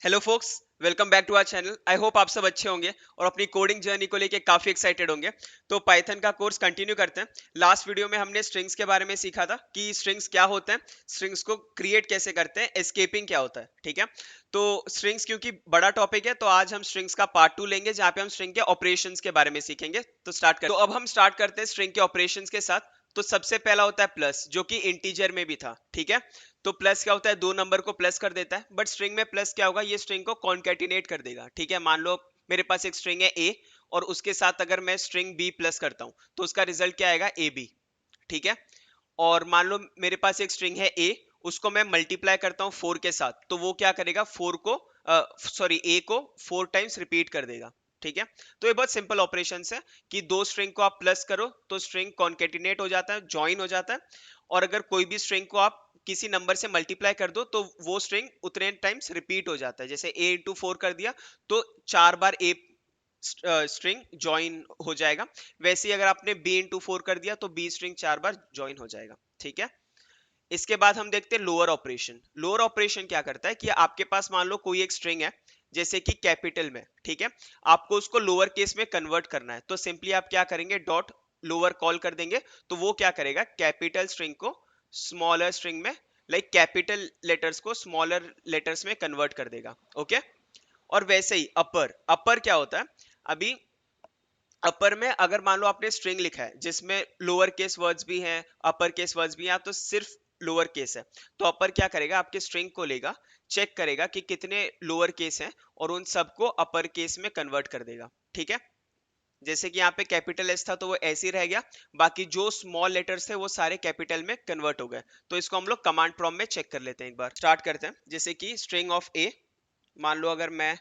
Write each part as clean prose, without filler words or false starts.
Hello folks, welcome back to our channel. I hope आप सब अच्छे होंगे और अपनी कोडिंग जर्नी को लेके काफी एक्साइटेड होंगे। तो पाइथन का कोर्स कंटिन्यू करते हैं। लास्ट वीडियो में हमने स्ट्रिंग्स के बारे में सीखा था कि स्ट्रिंग्स क्या होते हैं, स्ट्रिंग्स को क्रिएट कैसे करते हैं, एस्केपिंग क्या होता है। ठीक है, तो स्ट्रिंग्स क्योंकि बड़ा टॉपिक है तो आज हम स्ट्रिंग्स का पार्ट 2 लेंगे जहाँ पे हम स्ट्रिंग के ऑपरेशंस के बारे में सीखेंगे। तो अब हम स्टार्ट करते हैं स्ट्रिंग के ऑपरेशंस के साथ। तो सबसे पहला होता है प्लस, जो कि इंटीजर में भी था। ठीक है, तो प्लस क्या होता है, दो नंबर को प्लस कर देता है। बट स्ट्रिंग में प्लस क्या होगा, ये स्ट्रिंग को कॉन्केटिनेट कर देगा। ठीक है, मान लो मेरे पास एक स्ट्रिंग है ए और उसके साथ अगर मैं स्ट्रिंग बी प्लस करता हूं तो उसका रिजल्ट क्या आएगा, ए बी। ठीक है, और मान लो मेरे पास एक स्ट्रिंग है ए, उसको मैं मल्टीप्लाई करता हूँ 4 के साथ, तो वो क्या करेगा, 4 को ए को 4 टाइम्स रिपीट कर देगा। ठीक है, तो ये बहुत सिंपल ऑपरेशन है कि दो स्ट्रिंग को आप प्लस करो तो स्ट्रिंग कॉन्केटिनेट हो जाता है, ज्वाइन हो जाता है। और अगर कोई भी स्ट्रिंग को आप किसी नंबर से मल्टीप्लाई कर दो तो वो स्ट्रिंग उतने टाइम्स रिपीट हो जाता है। जैसे ए इंटू 4 कर दिया तो 4 बार ए स्ट्रिंग ज्वाइन हो जाएगा। वैसे ही अगर आपने बी इंटू 4 कर दिया तो बी स्ट्रिंग 4 बार ज्वाइन हो जाएगा। ठीक है, इसके बाद हम देखते हैं लोअर ऑपरेशन। लोअर ऑपरेशन क्या करता है कि आपके पास मान लो कोई एक स्ट्रिंग है, जैसे कि कैपिटल में। ठीक है, आपको उसको लोअर केस में कन्वर्ट करना है तो सिंपली आप क्या करेंगे, डॉट लोअर कॉल कर देंगे। तो वो क्या करेगा, कैपिटल स्ट्रिंग को स्मॉलर स्ट्रिंग में, लाइक कैपिटल लेटर्स को स्मॉलर लेटर्स में कन्वर्ट कर देगा। ओके, और वैसे ही अपर, अपर क्या होता है, अभी अपर में अगर मान लो आपने स्ट्रिंग लिखा है जिसमें लोअर केस वर्ड्स भी हैं, अपर केस वर्ड्स भी हैं, तो सिर्फ लोअर केस है, तो अपर क्या करेगा, आपके स्ट्रिंग को लेगा, चेक करेगा कि कितने लोअर केस हैं और उन सबको अपर केस में कन्वर्ट कर देगा। ठीक है, जैसे कि यहाँ पे कैपिटल एस था तो वो ऐसे ही रह गया, बाकी जो स्मॉल लेटर्स थे वो सारे कैपिटल में कन्वर्ट हो गए। तो इसको हम लोग कमांड प्रॉम्प्ट में चेक कर लेते हैं। एक बार स्टार्ट करते हैं, जैसे कि स्ट्रिंग ऑफ ए, मान लो अगर मैं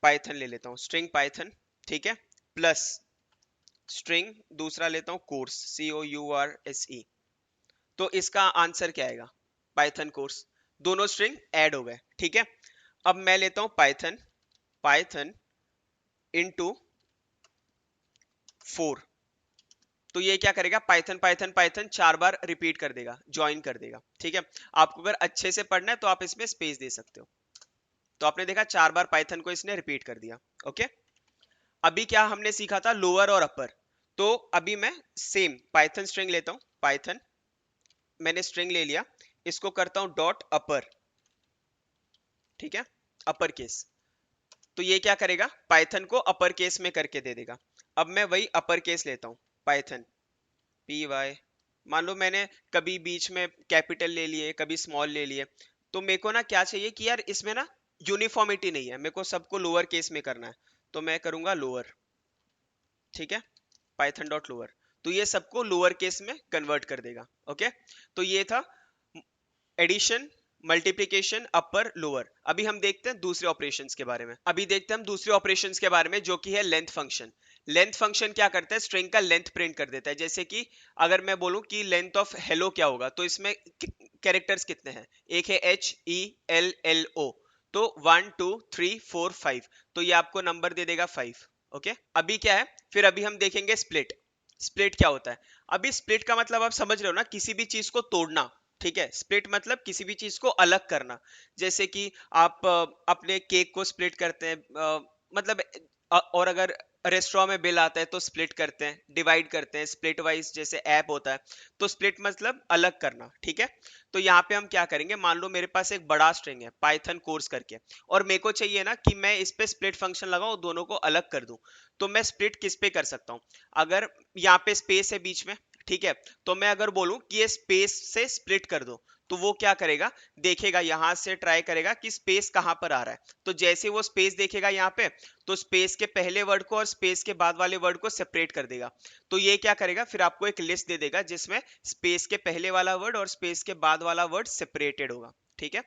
पाइथन ले लेता हूँ, स्ट्रिंग पाइथन। ठीक है, प्लस स्ट्रिंग दूसरा लेता हूं कोर्स, COURSE। तो इसका आंसर क्या आएगा, पाइथन कोर्स। दोनों स्ट्रिंग ऐड हो गए। ठीक है, अब मैं लेता हूं पाइथन, पाइथन इनटू 4। तो ये क्या करेगा, पाइथन पाइथन पाइथन 4 बार रिपीट कर देगा, ज्वाइन कर देगा। ठीक है, आपको अगर अच्छे से पढ़ना है तो आप इसमें स्पेस दे सकते हो। तो आपने देखा 4 बार पाइथन को इसने रिपीट कर दिया। ओके, अभी क्या हमने सीखा था, लोअर और अपर। तो अभी मैं सेम पाइथन स्ट्रिंग लेता हूं, पाइथन, मैंने स्ट्रिंग ले लिया, इसको करता हूं डॉट अपर। ठीक है, अपर केस। तो ये क्या करेगा, पाइथन को अपर केस में करके दे देगा। अब मैं वही अपर केस लेता हूं, पाइथन PY। मान लो मैंने कभी बीच में कैपिटल ले लिए, कभी स्मॉल ले लिए, तो मेरे को ना क्या चाहिए कि यार इसमें ना यूनिफॉर्मिटी नहीं है, मेरे को सबको लोअर केस में करना है। तो मैं करूंगा लोअर। ठीक है, पाइथन डॉट लोअर, तो ये सबको लोअर केस में कन्वर्ट कर देगा। ओके, तो ये था एडिशन, मल्टीप्लिकेशन, अपर लोअर। अभी हम देखते हैं दूसरे ऑपरेशंस के बारे में। अभी देखते हैं हम दूसरे ऑपरेशंस के बारे में, जो कि है लेंथ फंक्शन। लेंथ फंक्शन क्या करता है, स्ट्रिंग का लेंथ प्रिंट कर देता है। जैसे कि अगर मैं बोलूं कि लेंथ ऑफ हेलो क्या होगा, तो इसमें कैरेक्टर्स कितने हैं, एक है HELLO, तो 1 2 3 4 5, तो ये आपको नंबर दे देगा 5। ओके, अभी क्या है, फिर अभी हम देखेंगे स्प्लिट। स्प्लिट क्या होता है, अभी स्प्लिट का मतलब आप समझ रहे हो ना, किसी भी चीज को तोड़ना। ठीक है, स्प्लिट मतलब किसी भी चीज को अलग करना। जैसे कि आप अपने केक को स्प्लिट करते हैं, मतलब और अगर रेस्टोरेंट में बिल आता है तो स्प्लिट करते हैं, डिवाइड करते हैं, स्प्लिट वाइज जैसे ऐप होता है। तो स्प्लिट मतलब अलग करना। ठीक है, तो यहाँ पे हम क्या करेंगे, मान लो मेरे पास एक बड़ा स्ट्रिंग है पाइथन कोर्स करके, और मेरे को चाहिए ना कि मैं इस पे स्प्लिट फंक्शन लगाऊं, दोनों को अलग कर दूं। तो मैं स्प्लिट किस पे कर सकता हूँ, अगर यहाँ पे स्पेस है बीच में, ठीक है, तो मैं अगर बोलूं कि ये स्पेस से स्प्लिट कर दो, तो वो क्या करेगा, देखेगा यहां से, ट्राई करेगा कि स्पेस कहां पर आ रहा है। तो जैसे वो स्पेस देखेगा यहाँ पे, तो स्पेस के पहले वर्ड को और स्पेस के बाद वाले वर्ड को सेपरेट कर देगा। तो ये क्या करेगा, फिर आपको एक लिस्ट दे देगा जिसमें स्पेस के पहले वाला वर्ड और स्पेस के बाद वाला वर्ड सेपरेटेड होगा। ठीक है,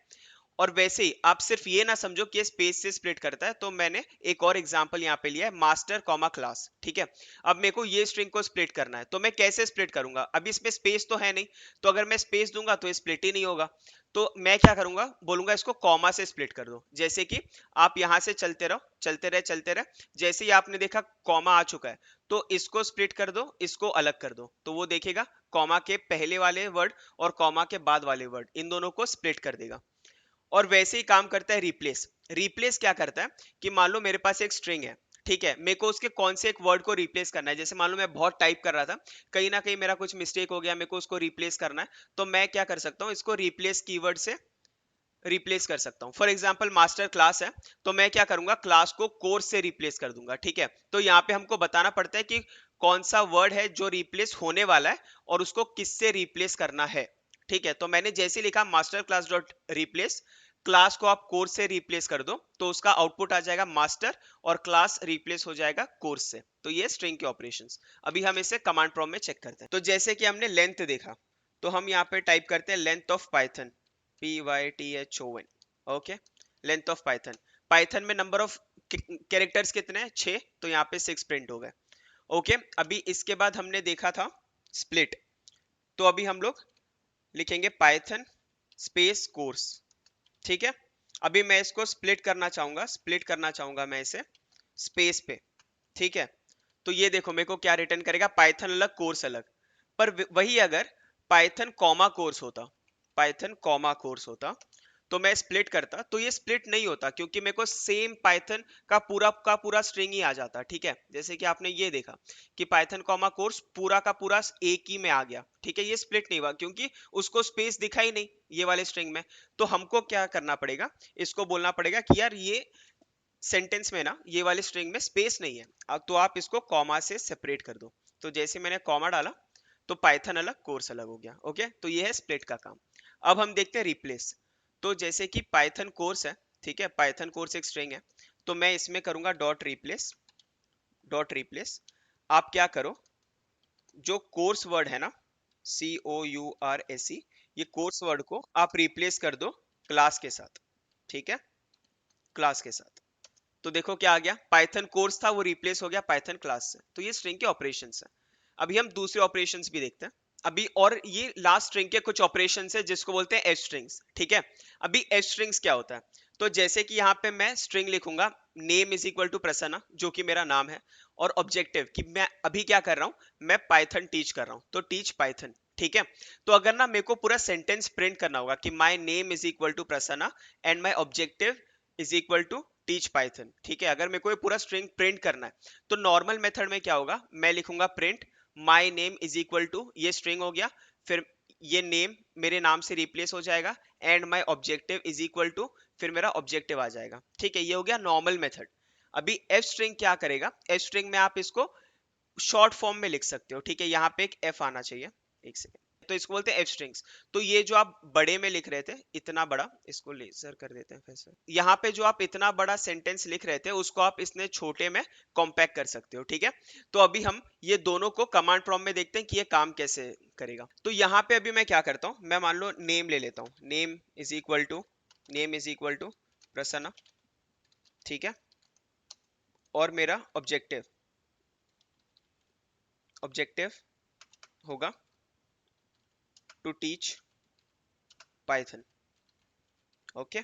और वैसे ही आप सिर्फ ये ना समझो कि स्पेस से स्प्लिट करता है, तो मैंने एक और एग्जांपल यहाँ पे लिया है, मास्टर कॉमा क्लास। ठीक है, अब मेरे को ये स्ट्रिंग को स्प्लिट करना है, तो मैं कैसे स्प्लिट करूंगा, अभी इसमें स्पेस तो है नहीं, तो अगर मैं स्पेस दूंगा तो स्प्लिट ही नहीं होगा। तो मैं क्या करूंगा, बोलूंगा इसको कॉमा से स्प्लिट कर दो। जैसे कि आप यहां से चलते रहो, चलते रहे चलते रहे, जैसे ही आपने देखा कॉमा आ चुका है, तो इसको स्प्लिट कर दो, इसको अलग कर दो, तो वो देखेगा कॉमा के पहले वाले वर्ड और कॉमा के बाद वाले वर्ड, इन दोनों को स्प्लिट कर देगा। और वैसे ही काम करता है रिप्लेस। रिप्लेस क्या करता है कि मान लो मेरे पास एक स्ट्रिंग है, ठीक है, मेरे को उसके कौन से एक वर्ड को रिप्लेस करना है। जैसे मान लो मैं बहुत टाइप कर रहा था, कहीं ना कहीं मेरा कुछ मिस्टेक हो गया, मेरे को उसको रिप्लेस करना है, तो मैं क्या कर सकता हूँ, इसको रिप्लेस कीवर्ड से रिप्लेस कर सकता हूँ। फॉर एग्जाम्पल मास्टर क्लास है, तो मैं क्या करूंगा, क्लास को कोर्स से रिप्लेस कर दूंगा, ठीक है। तो यहाँ पे हमको बताना पड़ता है कि कौन सा वर्ड है जो रिप्लेस होने वाला है और उसको किससे रिप्लेस करना है, ठीक है। तो मैंने जैसे लिखा master class dot replace, class को आप कोर्स से रिप्लेस कर दो तो उसका आउटपुट आ जाएगा मास्टर, और क्लास रिप्लेस हो जाएगा कोर्स से। तो ये स्ट्रिंग के ऑपरेशंस। अभी हम इसे कमांड प्रॉम्प्ट में चेक करते हैं। तो जैसे कि हमने लेंथ देखा, तो हम यहाँ पे टाइप करते हैं length of Python, Python, okay. Length of Python, Python में नंबर ऑफ कैरेक्टर्स कितने हैं, 6, तो यहाँ पे 6 प्रिंट हो गए, ओके। अभी इसके बाद हमने देखा था स्प्लिट, तो अभी हम लोग लिखेंगे पाइथन स्पेस कोर्स, ठीक है। अभी मैं इसको स्प्लिट करना चाहूंगा, स्प्लिट करना चाहूंगा मैं इसे स्पेस पे, ठीक है। तो ये देखो मेरे को क्या रिटर्न करेगा, पाइथन अलग कोर्स अलग। पर वही अगर पाइथन कॉमा कोर्स होता, पाइथन कॉमा कोर्स होता, तो मैं स्प्लिट करता, तो ये स्प्लिट नहीं होता क्योंकि मेरे को सेम पाइथन का पूरा स्ट्रिंग ही आ जाता, ठीक है। जैसे कि आपने ये देखा कि पाइथन कॉमा कोर्स पूरा का पूरा एक ही में आ गया, ठीक है। ये स्प्लिट नहीं हुआ क्योंकि उसको स्पेस दिखा ही नहीं ये वाले स्ट्रिंग में। तो हमको क्या करना पड़ेगा, इसको बोलना पड़ेगा कि यार ये सेंटेंस में ना ये वाले स्ट्रिंग में स्पेस नहीं है, अब तो आप इसको कॉमा से सेपरेट कर दो। तो जैसे मैंने कॉमा डाला तो पाइथन अलग कोर्स अलग हो गया, ओके। तो ये है स्प्लिट का काम। अब हम देखते हैं रिप्लेस। तो जैसे कि पाइथन कोर्स है, ठीक है, पाइथन कोर्स एक स्ट्रिंग है, तो मैं इसमें करूंगा डॉट रिप्लेस, डॉट रिप्लेस। आप क्या करो, जो कोर्स वर्ड है ना, COURSE, ये कोर्स वर्ड को आप रिप्लेस कर दो क्लास के साथ, ठीक है, क्लास के साथ। तो देखो क्या आ गया, पाइथन कोर्स था वो रिप्लेस हो गया पाइथन क्लास से। तो ये स्ट्रिंग के ऑपरेशंस है। अभी हम दूसरे ऑपरेशंस भी देखते हैं अभी, और ये लास्ट स्ट्रिंग के कुछ ऑपरेशंस है जिसको बोलते हैं एच स्ट्रिंग्स, ठीक है। अभी एच स्ट्रिंग्स क्या होता है, तो जैसे कि यहाँ पे मैं स्ट्रिंग लिखूंगा name is equal to Prasanna, जो कि मेरा नाम है, और ऑब्जेक्टिव कि मैं अभी क्या कर रहा हूं, मैं पाइथन टीच कर रहा हूं, तो टीच पाइथन, ठीक है। तो अगर ना मेरे को पूरा सेंटेंस प्रिंट करना होगा कि my name is equal to Prasanna and my objective is equal to teach Python, ठीक है। अगर मेरे को ये पूरा स्ट्रिंग प्रिंट करना है तो नॉर्मल मेथड में क्या होगा, मैं लिखूंगा print my name is equal to, ये स्ट्रिंग हो गया, फिर ये नेम मेरे नाम से रिप्लेस हो जाएगा, and my objective is equal to, फिर मेरा ऑब्जेक्टिव आ जाएगा, ठीक है। ये हो गया नॉर्मल मेथड। अभी एफ स्ट्रिंग क्या करेगा, एफ स्ट्रिंग में आप इसको शॉर्ट फॉर्म में लिख सकते हो, ठीक है। यहाँ पे एक एफ आना चाहिए, एक सेकेंड। तो इसको बोलते हैं एफ स्ट्रिंग्स। तो ये जो आप बड़े में लिख रहे थे, इतना बड़ा, इसको लेजर कर देते हैं फिर से। यहाँ पे जो आप इतना बड़ा सेंटेंस लिख रहे थे उसको आप इसने छोटे में कॉम्पैक्ट कर सकते हो, ठीक है। तो अभी हम ये दोनों को कमांड प्रॉम्प्ट में देखते हैं कि ये काम कैसे करेगा। तो यहाँ पे अभी मैं क्या करता हूँ, मैं मान लो नेम ले लेता हूँ, name is equal to, name is equal to Prasanna, ठीक है। और मेरा ऑब्जेक्टिव, ऑब्जेक्टिव होगा टू टीच पाइथन, ओके।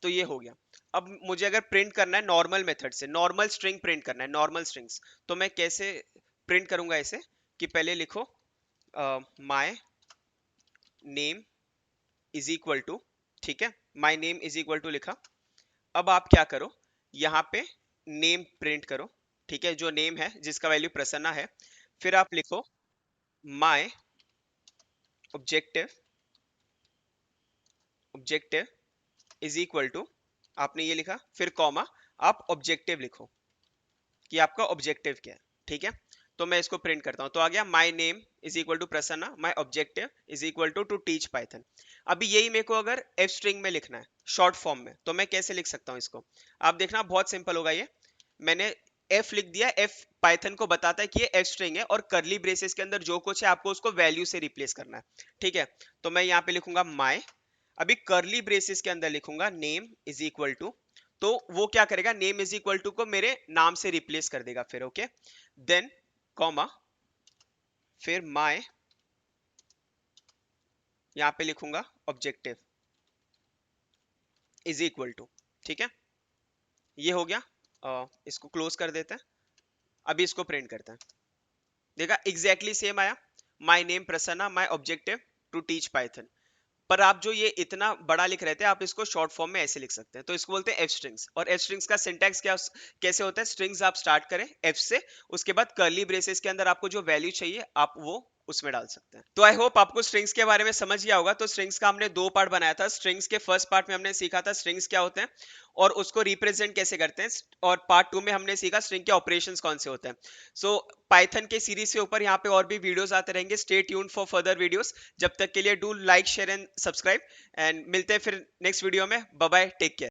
तो ये हो गया। अब मुझे अगर प्रिंट करना है नॉर्मल मेथड से, नॉर्मल स्ट्रिंग प्रिंट करना है, नॉर्मल स्ट्रिंग्स, तो मैं कैसे प्रिंट करूंगा इसे, कि पहले लिखो my name is equal to, ठीक है, my name is equal to लिखा। अब आप क्या करो, यहाँ पे नेम प्रिंट करो, ठीक है, जो नेम है जिसका वैल्यू प्रसन्ना है। फिर आप लिखो my objective, objective is equal to, आपने ये लिखा, फिर कॉमा, आप ऑब्जेक्टिव लिखो कि आपका ऑब्जेक्टिव क्या है, ठीक है। तो मैं इसको प्रिंट करता हूं, तो आ गया my name is equal to Prasanna, my objective is equal to teach Python. अभी यही मेरे को अगर एफ स्ट्रिंग में लिखना है शॉर्ट फॉर्म में, तो मैं कैसे लिख सकता हूं इसको, आप देखना बहुत सिंपल होगा ये। मैंने एफ लिख दिया, एफ पाइथन को बताता है कि ये एफ स्ट्रिंग है, और करली ब्रेसेस के अंदर जो कुछ है आपको उसको वैल्यू से रिप्लेस करना है, ठीक है। तो मैं यहाँ पे लिखूंगा माय, अभी करली ब्रेसेस के अंदर लिखूंगा नेम इज इक्वल टू, तो वो क्या करेगा, नेम इज इक्वल टू को मेरे नाम से रिप्लेस कर देगा, फिर ओके। देन कॉमा, फिर माय, यहां पे लिखूंगा ऑब्जेक्टिव इज इक्वल टू, ठीक है। ये हो गया। इसको क्लोज कर देते हैं। अभी इसको प्रिंट करते हैं, देखा एग्जैक्टली सेम आया, my name Prasanna, my objective to teach Python. पर आप जो ये इतना बड़ा लिख रहे थे, आप इसको शॉर्ट फॉर्म में ऐसे लिख सकते हैं, तो इसको बोलते हैं एफ स्ट्रिंग्स। और एफ स्ट्रिंग्स का सिंटैक्स क्या कैसे होता है, स्ट्रिंग्स आप स्टार्ट करें एफ से, उसके बाद कर्ली ब्रेसेस के अंदर आपको जो वैल्यू चाहिए आप वो उसमें डाल सकते हैं। तो आई होप आपको स्ट्रिंग्स के बारे में समझ गया होगा। तो स्ट्रिंग्स का हमने दो पार्ट बनाया था। स्ट्रिंग्स के फर्स्ट पार्ट में हमने सीखा था स्ट्रिंग्स क्या होते हैं और उसको रिप्रेजेंट कैसे करते हैं, और पार्ट टू में हमने सीखा स्ट्रिंग के ऑपरेशंस कौन से होते हैं। सो पाइथन के सीरीज के ऊपर यहाँ पे और भी वीडियोस आते रहेंगे। Stay tuned for further videos. जब तक के लिए do like share and subscribe, and मिलते हैं फिर नेक्स्ट वीडियो में। Bye bye, take care.